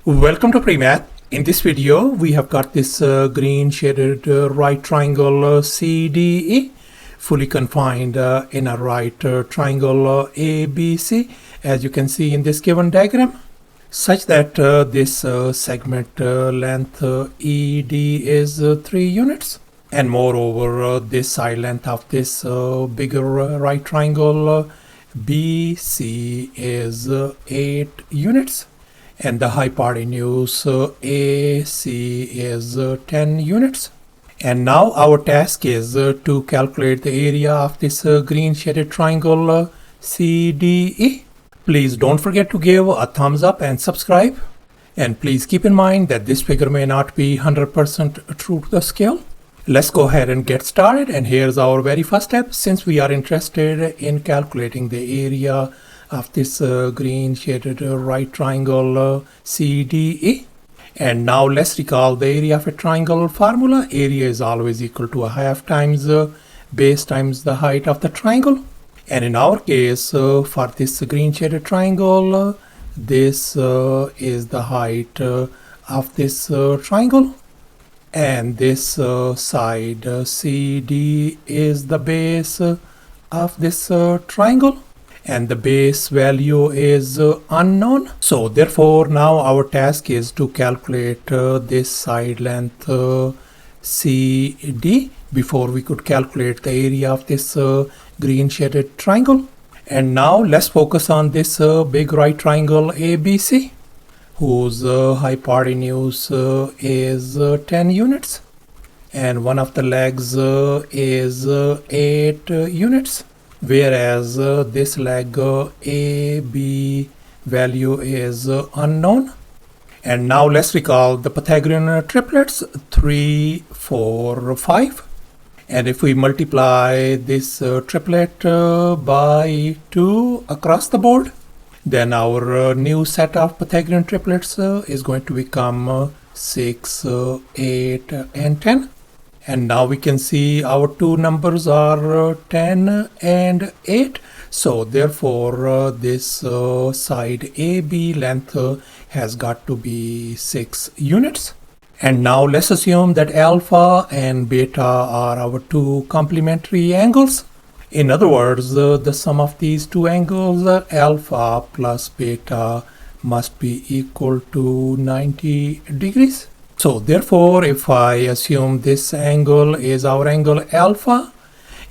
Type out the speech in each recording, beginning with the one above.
Welcome to PreMath. In this video, we have got this green shaded right triangle CDE, fully confined in a right triangle ABC, as you can see in this given diagram, such that this segment length ED is 3 units. And moreover, this side length of this bigger right triangle BC is 8 units. And the hypotenuse AC is 10 units. And now our task is to calculate the area of this green shaded triangle CDE. Please don't forget to give a thumbs up and subscribe. And please keep in mind that this figure may not be 100% true to the scale. Let's go ahead and get started. And here's our very first step. Since we are interested in calculating the area of this green shaded right triangle CDE. And now let's recall the area of a triangle formula. Area is always equal to a half times base times the height of the triangle. And in our case, for this green shaded triangle, this is the height of this triangle. And this side CD is the base of this triangle. And the base value is unknown. So therefore now our task is to calculate this side length CD before we could calculate the area of this green shaded triangle. And now let's focus on this big right triangle ABC, whose hypotenuse is 10 units and one of the legs is 8 units. Whereas this leg AB value is unknown. And now let's recall the Pythagorean triplets 3, 4, 5. And if we multiply this triplet by 2 across the board, then our new set of Pythagorean triplets is going to become 6, 8, and 10. And now we can see our two numbers are 10 and 8. So therefore this side AB length has got to be 6 units. And now let's assume that alpha and beta are our two complementary angles. In other words, the sum of these two angles, alpha plus beta, must be equal to 90 degrees. So therefore, if I assume this angle is our angle alpha,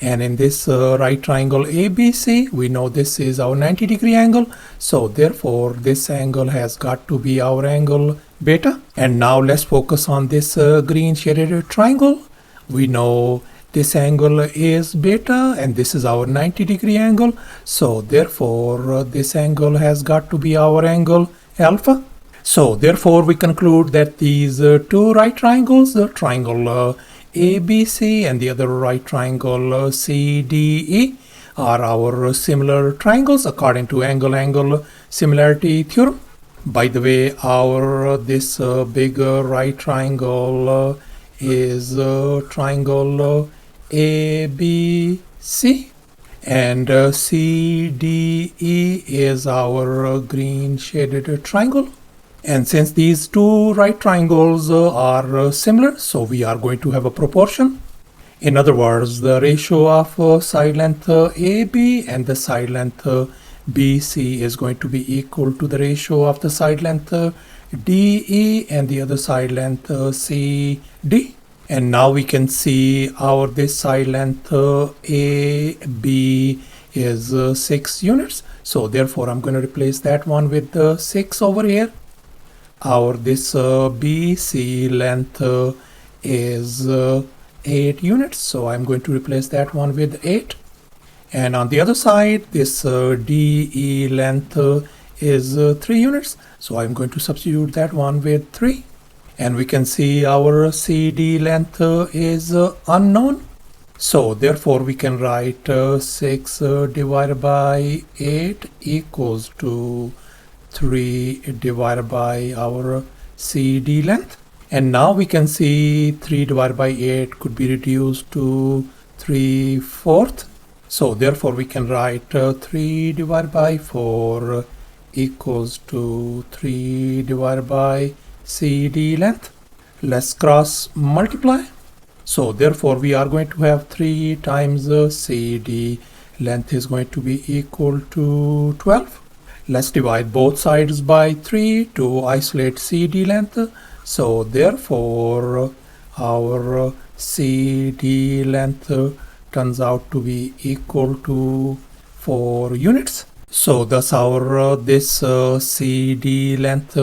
and in this right triangle ABC, we know this is our 90-degree angle. So therefore, this angle has got to be our angle beta. And now let's focus on this green shaded triangle. We know this angle is beta and this is our 90-degree angle. So therefore, this angle has got to be our angle alpha. So therefore we conclude that these two right triangles, the triangle ABC and the other right triangle CDE, are our similar triangles according to angle-angle similarity theorem. By the way, our this big right triangle is triangle ABC, and CDE is our green shaded triangle. And since these two right triangles are similar, so we are going to have a proportion. In other words, the ratio of side length AB and the side length BC is going to be equal to the ratio of the side length DE and the other side length CD. And now we can see our this side length AB is 6 units. So therefore I'm going to replace that one with 6 over here. Our this BC length is 8 units, so I'm going to replace that one with 8. And on the other side, this DE length is 3 units, so I'm going to substitute that one with 3. And we can see our CD length is unknown. So therefore we can write 6 divided by 8 equals to 3 divided by our CD length. And now we can see 3 divided by 8 could be reduced to 3/4. So therefore we can write 3 divided by 4 equals to 3 divided by CD length. Let's cross multiply. So therefore we are going to have 3 times CD length is going to be equal to 12. Let's divide both sides by 3 to isolate CD length. So therefore our CD length turns out to be equal to 4 units. So thus our this CD length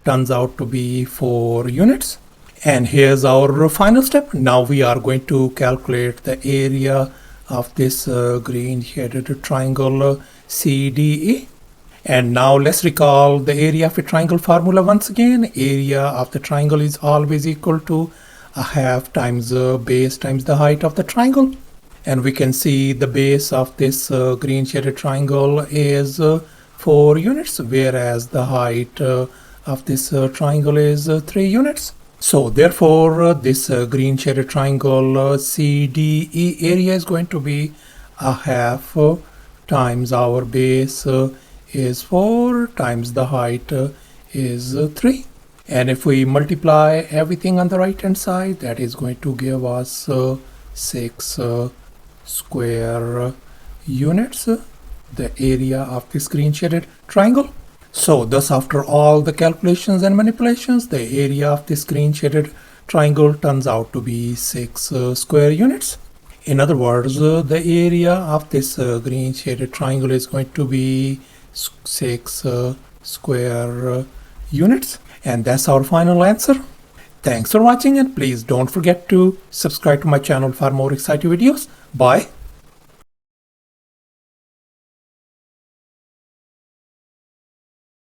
turns out to be 4 units. And here's our final step. Now we are going to calculate the area of this green shaded triangle CDE. And now let's recall the area of a triangle formula once again. Area of the triangle is always equal to a half times the base times the height of the triangle. And we can see the base of this green shaded triangle is 4 units, whereas the height of this triangle is 3 units. So therefore this green shaded triangle CDE area is going to be a half times our base is 4 times the height is 3. And if we multiply everything on the right hand side, that is going to give us 6 square units, the area of this green shaded triangle. So thus after all the calculations and manipulations, the area of this green shaded triangle turns out to be 6 square units. In other words, the area of this green shaded triangle is going to be 6 square units. And that's our final answer. Thanks for watching, and please don't forget to subscribe to my channel for more exciting videos. Bye.